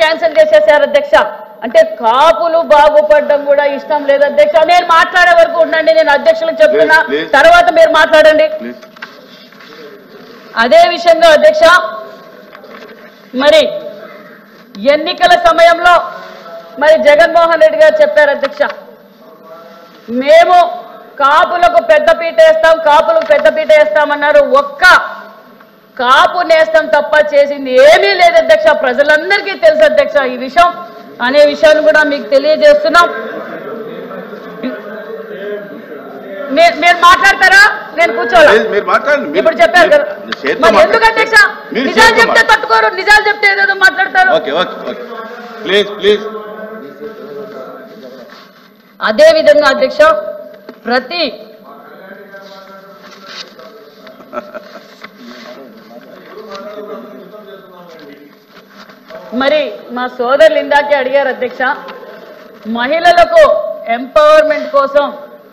Cancel చేసేసారు అధ్యక్ష. అంటే కాపులు బాగుపడడం కూడా ఇష్టం లేదు అధ్యక్ష. నేను మాట్లాడే వరకు ఉండండి, నేను అధ్యక్షులకు చెప్తున్నా, తర్వాత మీరు మాట్లాడండి. అదే విషయంగా అధ్యక్ష, మరి ఎన్నికల సమయంలో మరి జగన్మోహన్ రెడ్డి గారు చెప్పారు అధ్యక్ష, మేము కాపులకు పెద్దపీట వేస్తాం, కాపులకు పెద్దపీట వేస్తామన్నారు. ఒక్క కాపు నేస్తం తప్ప చేసింది ఏమీ లేదు అధ్యక్ష. ప్రజలందరికీ తెలుసు అధ్యక్ష ఈ విషయం అనే విషయాన్ని కూడా మీకు తెలియజేస్తున్నాం. మీరు మాట్లాడతారా? నేను కూర్చోవాలి. ఇప్పుడు చెప్పారు కదా, మరి ఎందుకు అధ్యక్ష నిజాలు చెప్తే తట్టుకోరు, నిజాలు చెప్తే ఏదేదో మాట్లాడతారు. అదే విధంగా అధ్యక్ష, ప్రతి మరి మా సోదరులు ఇందాకే అడిగారు అధ్యక్ష, మహిళలకు ఎంపవర్మెంట్ కోసం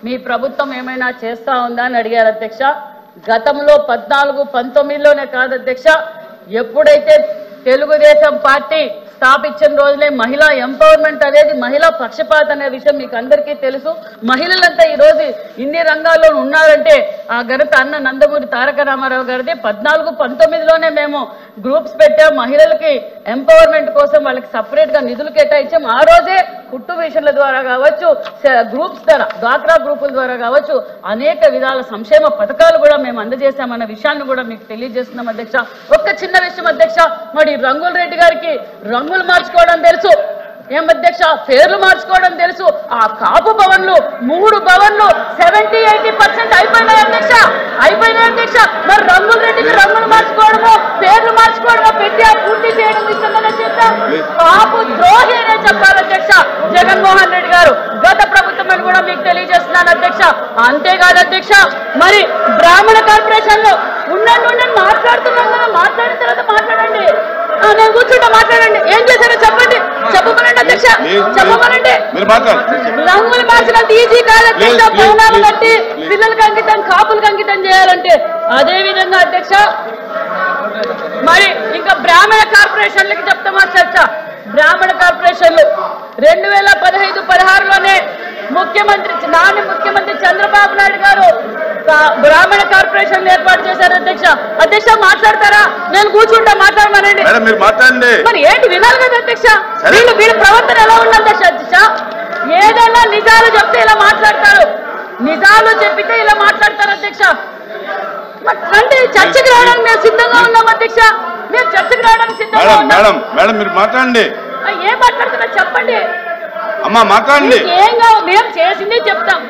మీ ప్రభుత్వం ఏమైనా చేస్తా ఉందా అని అడిగారు అధ్యక్ష. గతంలో 14-19లోనే కాదు అధ్యక్ష, ఎప్పుడైతే తెలుగుదేశం పార్టీ స్థాపించిన రోజులే మహిళా ఎంపవర్మెంట్ అనేది, మహిళా పక్షపాత అనే విషయం మీకు అందరికీ తెలుసు. మహిళలంతా ఈరోజు ఇన్ని రంగాల్లో ఉన్నారంటే ఆ ఘనత అన్న నందమూరి తారక రామారావు గారిది. 14-19లోనే మేము గ్రూప్స్ పెట్టాం, మహిళలకి ఎంపవర్మెంట్ కోసం వాళ్ళకి సపరేట్గా నిధులు కేటాయించాం. ఆ రోజే కుట్టు మిషన్ల ద్వారా కావచ్చు, గ్రూప్స్ ద్వారా, డ్వాక్రా గ్రూపుల ద్వారా కావచ్చు, అనేక విధాల సంక్షేమ పథకాలు కూడా మేము అందజేశామన్న విషయాన్ని కూడా మీకు తెలియజేస్తున్నాం అధ్యక్ష. ఒక్క చిన్న విషయం అధ్యక్ష, మరి రంగుల రెడ్డి గారికి రంగులు మార్చుకోవడం తెలుసు, ఏం అధ్యక్ష పేర్లు మార్చుకోవడం తెలుసు. ఆ కాపు భవన్లు 3 భవన్లు 70-80% అయిపోయినాయి అధ్యక్ష, అయిపోయినాయి అధ్యక్ష. మరి రంగుల రెడ్డికి రంగులు మార్చుకోవడమో పేర్లు మార్చుకోవడమో పెట్టి పూర్తి చేయడం ఇష్టంగానే చేద్దాం. కాపు ద్రోహి అనే చెప్పాలి అధ్యక్ష జగన్మోహన్ రెడ్డి గారు, గత ప్రభుత్వం అని కూడా మీకు తెలియజేస్తున్నాను అధ్యక్ష. అంతేకాదు అధ్యక్ష, మరి బ్రాహ్మణ కార్పొరేషన్లో ఉండండి మాట్లాడుతున్నాం కదా, మాట్లాడిన తర్వాత మాట్లాడండి. నేను కూర్చుంటా, మాట్లాడండి. ఏం చేశారో చెప్పండి, చెప్పమనండి అధ్యక్ష, చెప్పమనండి. రంగులు మార్చినంత ఈజీ కాదు అధ్యక్ష, భవనాలు కట్టి పిల్లలకి అంకితం, కాపులకు అంకితం చేయాలంటే. అదే విధంగా అధ్యక్ష, మరి ఇంకా బ్రాహ్మణ కార్పొరేషన్లకి చెప్తామా చర్చ. బ్రాహ్మణ కార్పొరేషన్లు 2015-16లోనే ముఖ్యమంత్రి చంద్రబాబు నాయుడు గారు బ్రాహ్మణ కార్పొరేషన్ ఏర్పాటు చేశారు అధ్యక్ష. అధ్యక్ష మాట్లాడతారా? నేను కూర్చుంటా, మాట్లాడమనండి. మరి ఏంటి వినాలి కదా అధ్యక్ష, వీళ్ళ ప్రవర్తన ఎలా ఉన్నది అధ్యక్ష? ఏదైనా నిజాలు చెప్తే ఇలా మాట్లాడతారు, నిజాలు చెప్పితే ఇలా మాట్లాడతారు అధ్యక్ష. అంటే చర్చకు రావడానికి మేము సిద్ధంగా ఉన్నాం అధ్యక్ష, మేము చర్చకు రావడానికి సిద్ధంగా ఉన్నాం. మీరు మాట్లాడండి. ఏం మాట్లాడుతున్నా చెప్పండి అమ్మా, మాట్లాడండి. ఏం కావాలి, మేము చేసింది చెప్తాం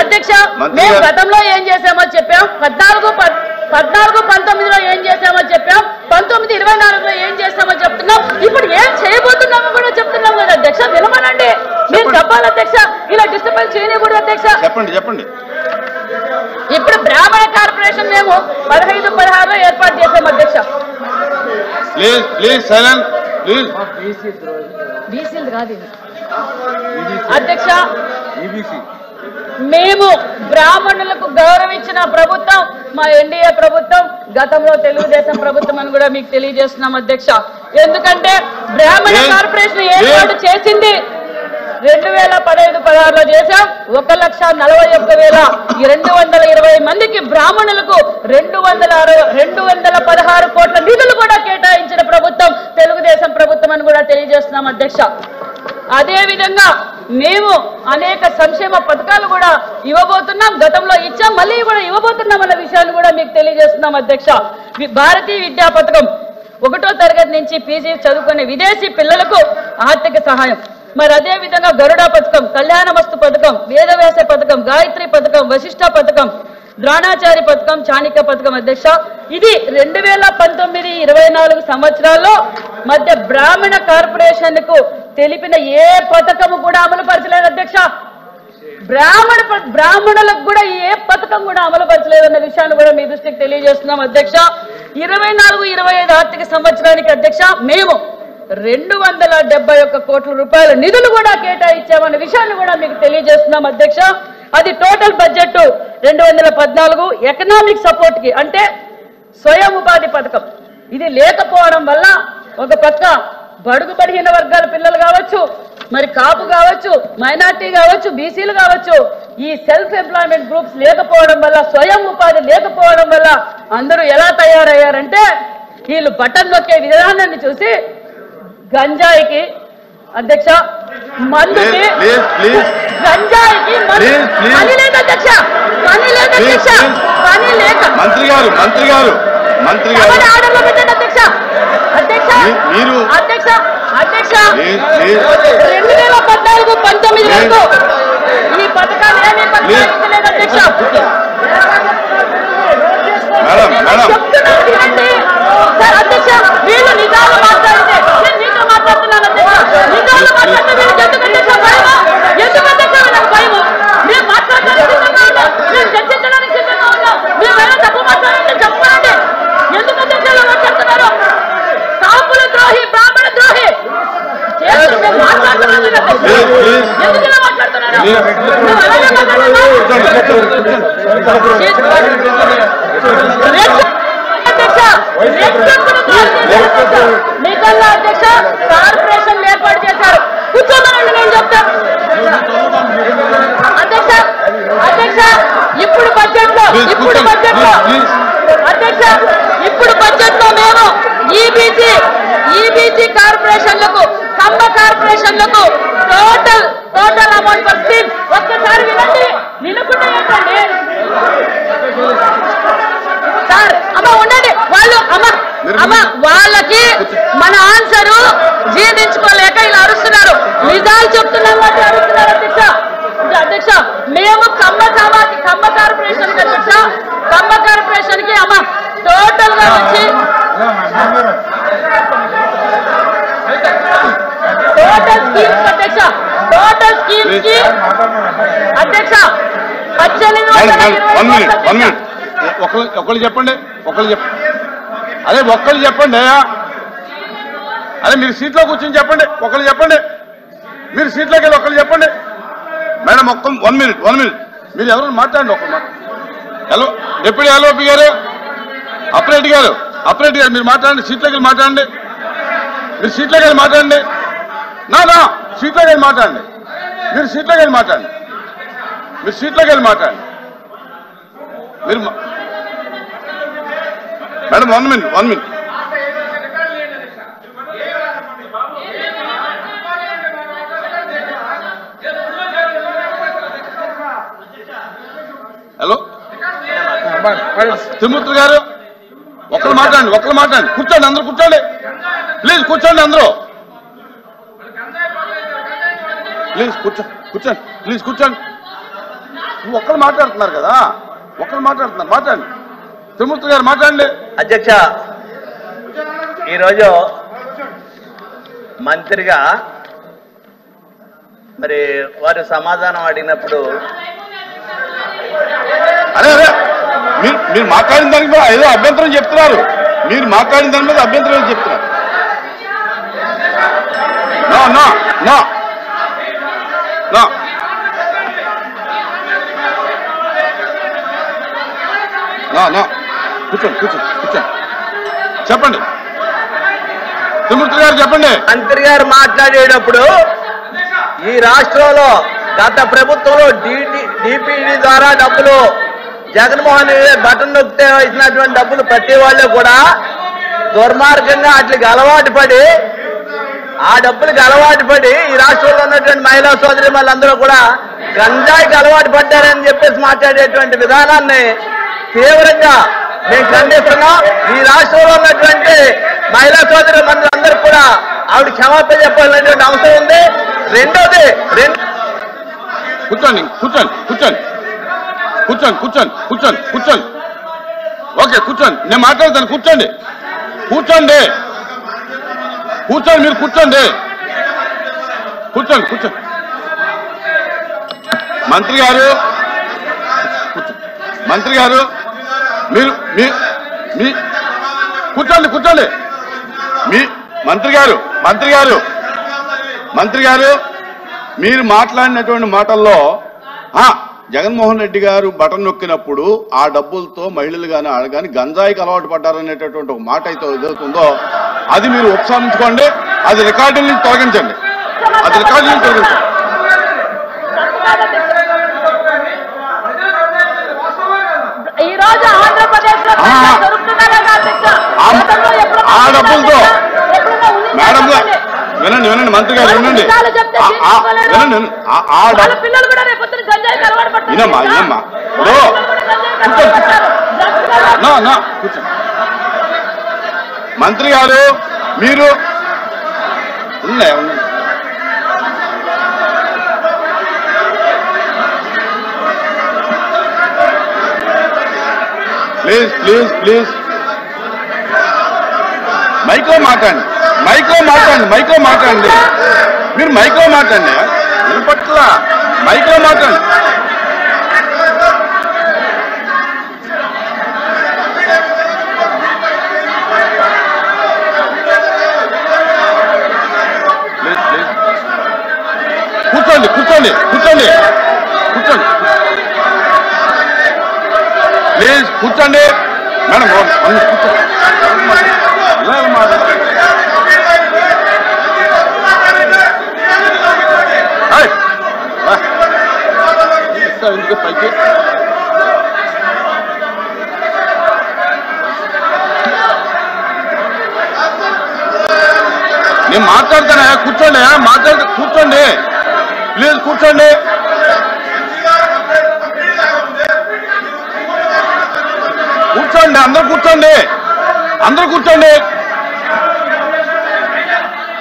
అధ్యక్ష. మేము గతంలో ఏం చేసామో చెప్పాం, 14-19లో ఏం చేసామో చెప్పాం, 19-24లో ఏం చేస్తామో చెప్తున్నాం, ఇప్పుడు ఏం చేయబోతున్నామో కూడా చెప్తున్నాం కదా అధ్యక్ష. వినమనండి, మీరు చెప్పాలి అధ్యక్ష, ఇలా డిస్టర్బెన్స్ చేయకూడదు అధ్యక్ష. చెప్పండి. ఇప్పుడు బ్రాహ్మణ కార్పొరేషన్ మేము 15-16లో ఏర్పాటు చేసాం అధ్యక్ష. బీసీలు కాదు అధ్యక్ష, మేము బ్రాహ్మణులకు గౌరవించిన ప్రభుత్వం మా ఎన్డీఏ ప్రభుత్వం, గతంలో తెలుగుదేశం ప్రభుత్వం అని కూడా మీకు తెలియజేస్తున్నాం అధ్యక్ష. ఎందుకంటే బ్రాహ్మణ కార్పొరేషన్ ఏర్పాటు చేసింది 2015-16లో చేశాం. 1,41,220 మందికి బ్రాహ్మణులకు 216 కోట్ల నిధులు కూడా కేటాయించిన ప్రభుత్వం తెలుగుదేశం ప్రభుత్వం అని కూడా తెలియజేస్తున్నాం అధ్యక్ష. అదే విధంగా మేము అనేక సంక్షేమ పథకాలు కూడా ఇవ్వబోతున్నాం, గతంలో ఇచ్చాం, మళ్ళీ కూడా ఇవ్వబోతున్నాం అన్న విషయాన్ని కూడా మీకు తెలియజేస్తున్నాం అధ్యక్ష. భారతీయ విద్యా పథకం 1వ తరగతి నుంచి పీజీ చదువుకునే విదేశీ పిల్లలకు ఆర్థిక సహాయం. మరి అదే విధంగా గరుడ పథకం, కళ్యాణమస్తు పథకం, వేదవ్యాస పథకం, గాయత్రి పథకం, వశిష్ఠ పథకం, ద్రోణాచారి పథకం, చాణిక్య పథకం అధ్యక్ష. ఇది 2019-24 సంవత్సరాల్లో మధ్య బ్రాహ్మణ కార్పొరేషన్ కు తెలిపిన ఏ పథకము కూడా అమలు పరచలేదు అధ్యక్ష. బ్రాహ్మణులకు కూడా ఏ పథకం కూడా అమలు పరచలేదన్న విషయాన్ని కూడా మీ దృష్టికి తెలియజేస్తున్నాం అధ్యక్ష. 24-25 ఆర్థిక సంవత్సరానికి అధ్యక్ష మేము 271 కోట్ల రూపాయల నిధులు కూడా కేటాయించామన్న విషయాన్ని కూడా మీకు తెలియజేస్తున్నాం అధ్యక్ష. అది టోటల్ బడ్జెట్ 214. ఎకనామిక్ సపోర్ట్ కి అంటే స్వయం ఉపాధి పథకం ఇది లేకపోవడం వల్ల ఒక పక్క బడుగు బలహీన వర్గాల పిల్లలు కావచ్చు, మరి కాపు కావచ్చు, మైనార్టీ కావచ్చు, బీసీలు కావచ్చు, ఈ సెల్ఫ్ ఎంప్లాయ్మెంట్ గ్రూప్స్ లేకపోవడం వల్ల, స్వయం ఉపాధి లేకపోవడం వల్ల అందరూ ఎలా తయారయ్యారంటే వీళ్ళు బటన్ నొక్కే విధానాన్ని చూసి గంజాయికి అధ్యక్ష, మందుకి, గంజాయికి పని లేదు అధ్యక్ష, పని లేదు అధ్యక్ష, పని లేక మంత్రి గారు ఆర్డర్లో పెట్టండి అధ్యక్ష. అధ్యక్ష మీరు అధ్యక్ష అధ్యక్ష 2014-19 వరకు ఈ పథకాలు ఏమీ కొనసాగించలేదు అధ్యక్ష. చెప్తున్నాను వినండి సార్. అధ్యక్ష వీళ్ళు నిజాలు మాట్లాడితే నేను మీతో మాట్లాడుతున్నాను అధ్యక్ష. నిజాలు మాట్లాడితే వీళ్ళు ఎందుకంటే భయమా? ఎందుకంటే నాకు భయము. మేము మాట్లాడడానికి సిద్ధంగా ఉన్నాం, మేము చర్చించడానికి సిద్ధంగా ఉన్నాం. మేము ఏమైనా తప్పు మాట్లాడాలంటే చెప్పండి. ఎందుకంటే మాట్లాడుతున్నారు కాపుల ద్రోహి, బ్రాహ్మణ ద్రోహి మాట్లాడుతున్నాను. ఎందుకు ఇలా మాట్లాడుతున్నారు? నిజంగా అధ్యక్ష కార్పొరేషన్ ఏర్పాటు చేశారు. కూర్చోమనండి, నేను చెప్తాను అధ్యక్ష. అధ్యక్ష ఇప్పుడు బడ్జెట్ లో అధ్యక్ష ఇప్పుడు బడ్జెట్ లో మేము ఈబీసీ కార్పొరేషన్లకు, కమ్మ కార్పొరేషన్లకు టోటల్ అమౌంట్ ఫర్ స్కీమ్ ఒక్కసారి వినండి. వినకుండా ఏంటండి సార్? అమ్మ ఉండండి, వాళ్ళు అమ్మ వాళ్ళకి మన ఆన్సరు జీర్ణించుకోలేక ఇలా అరుస్తున్నారు. నిజాలు చెప్తున్నాం కాబట్టి అరుస్తున్నారు అధ్యక్ష. అధ్యక్ష మేము కమ్మ కార్పొరేషన్ కి అధ్యక్ష, కమ్మ కార్పొరేషన్ కి అమ్మ టోటల్ గా వచ్చి టోటల్ స్కీమ్స్ అధ్యక్ష, టోటల్ స్కీమ్స్ కి అధ్యక్ష 18,020 ఒకళ్ళు చెప్పండి. అదే ఒక్కళ్ళు చెప్పండి. అదే మీరు సీట్లో కూర్చొని చెప్పండి. ఒకళ్ళు చెప్పండి. మీరు సీట్లోకి వెళ్ళి ఒకళ్ళు చెప్పండి. మేడం వన్ మినిట్ మీరు ఎవరు మాట్లాడండి. ఒకళ్ళు హలో డిప్యూటీ ఎల్ఓపి గారు, అప్రెడ్డి గారు మీరు మాట్లాడండి. సీట్లోకి వెళ్ళి మాట్లాడండి. మీరు సీట్లోకి వెళ్ళి మాట్లాడండి. సీట్లోకి వెళ్ళి మాట్లాడండి. మీరు సీట్లోకి వెళ్ళి మాట్లాడండి. మీరు madam one minute hello Tirumurti గారు ఒకరు మాట్లాడండి. కూర్చోండి, అందరూ కూర్చోండి. ప్లీజ్ కూర్చోండి, అందరూ ప్లీజ్ కూర్చోండి. ఒక్కరు మాట్లాడుతున్నారు కదా, మాట్లాడండి. తిరుమూర్తి గారు మాట్లాడండి. అధ్యక్ష, ఈరోజు మంత్రిగా మరి వారు సమాధానం అడిగినప్పుడు అరే మీరు మాట్లాడిన దానికి మీద ఏదో అభ్యంతరం చెప్తున్నారు. కూర్చోండి. చెప్పండి తిరుమూర్తి గారు, చెప్పండి. మంత్రి గారు మాట్లాడేటప్పుడు ఈ రాష్ట్రంలో గత ప్రభుత్వంలో డిపిడి ద్వారా డబ్బులు జగన్మోహన్ రెడ్డి బటన్ నొక్కితే ఇచ్చినటువంటి డబ్బులు ప్రతి వాళ్ళు కూడా దుర్మార్గంగా వాటికి అలవాటు పడి ఈ రాష్ట్రంలో ఉన్నటువంటి మహిళా సోదరి వాళ్ళందరూ కూడా గంజాయికి అలవాటు పడ్డారని చెప్పేసి మాట్లాడేటువంటి విధానాన్ని తీవ్రంగా మేము ఖండిస్తున్నాం. ఈ రాష్ట్రంలో ఉన్నటువంటి మహిళా సోదరి మందులందరూ కూడా ఆవిడ క్షమాపణ చెప్పాలనేటువంటి అవసరం ఉంది. రెండోది కూర్చోండి. ఓకే, కూర్చోండి. నేను మాట్లాడతాను. కూర్చోండి. మీరు కూర్చోండి. మంత్రి గారు మీరు కూర్చోండి. మీ మంత్రి గారు మీరు మాట్లాడినటువంటి మాటల్లో జగన్మోహన్ రెడ్డి గారు బటన్ నొక్కినప్పుడు ఆ డబ్బులతో మహిళలు కానీ గంజాయికి అలవాటు పడ్డారనేటటువంటి ఒక మాట అయితే ఏదవుతుందో అది మీరు ఉపసంహరించుకోండి. అది రికార్డుల నుంచి తొలగించండి. అది రికార్డుల నుంచి తొలగించండి. ఈ రోజు ఆంధ్రప్రదేశ్ లో ఆ డబ్బులతో మేడం గారు వినండి, వినండి మంత్రి గారు వినండి. వినండి పిల్లలు కూడా రేపు వినమ్మా వినమ్మా కూర్చోండి. మంత్రి గారు మీరు ఉన్నాయి ప్లీజ్ ప్లీజ్ ప్లీజ్ మైక్లో మాట్లాడండి, మైక్లో మాట్లాడండి, మైక్లో మాట్లాడండి. మీరు మైక్లో మాట్లాడండి, వినపట్ల మైక్లో మాట్లాడండి. కూర్చోండి కూర్చోండి కూర్చోండి కూర్చోండి ప్లీజ్ కూర్చోండి మేడం. ఎందుకు పైకి నేను మాట్లాడతానా? కూర్చోండి కూర్చోండి ప్లీజ్ కూర్చోండి. కూర్చోండి అందరూ కూర్చోండి, అందరూ కూర్చోండి.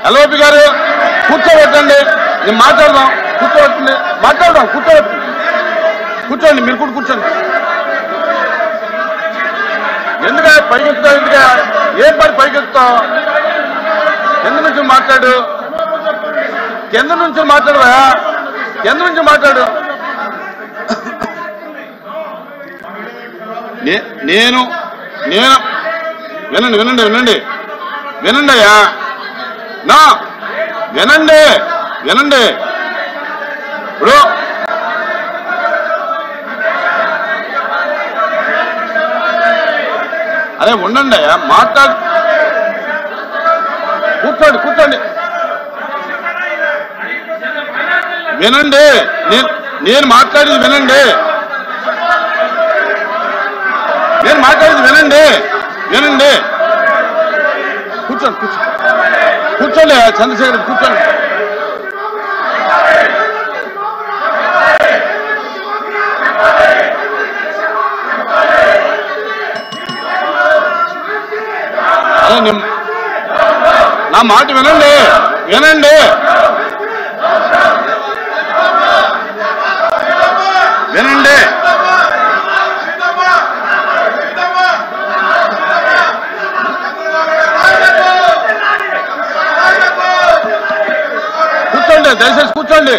ఎల్ఓపి గారు కూర్చోబెట్టండి, నేను మాట్లాడదాం. కూర్చోబెట్టండి, మాట్లాడదాం. కూర్చోండి మీరు కూడా కూర్చోండి. ఎందుక పైకెత్తుతావు? ఎందుక ఏం పని పైకెత్తుతావు? కింద నుంచి మాట్లాడు, కింద నుంచి మాట్లాడవా? కింద నుంచి మాట్లాడు. నేను వినండి వినండి వినండి వినండి అయ్యా నా వినండి వినండి. ఇప్పుడు అదే ఉండండి అయ్యా, మాట్లాడు. కూర్చోండి వినండి. నేను మాట్లాడేది వినండి, నేను మాట్లాడేది వినండి. కూర్చోండి చంద్రశేఖర్ కూర్చోండి. అదే నా మాట వినండి. కూర్చోండి, దయచేసి కూర్చోండి.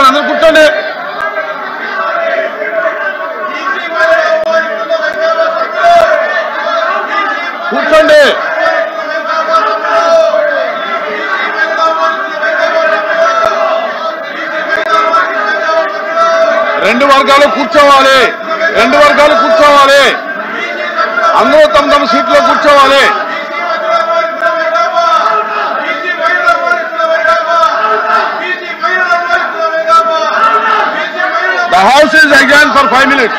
అందరూ కూర్చోండి. రెండు వర్గాలు కూర్చోవాలి, అందరూ తమ సీట్లో కూర్చోవాలి. The house is adjourned for 5 minutes.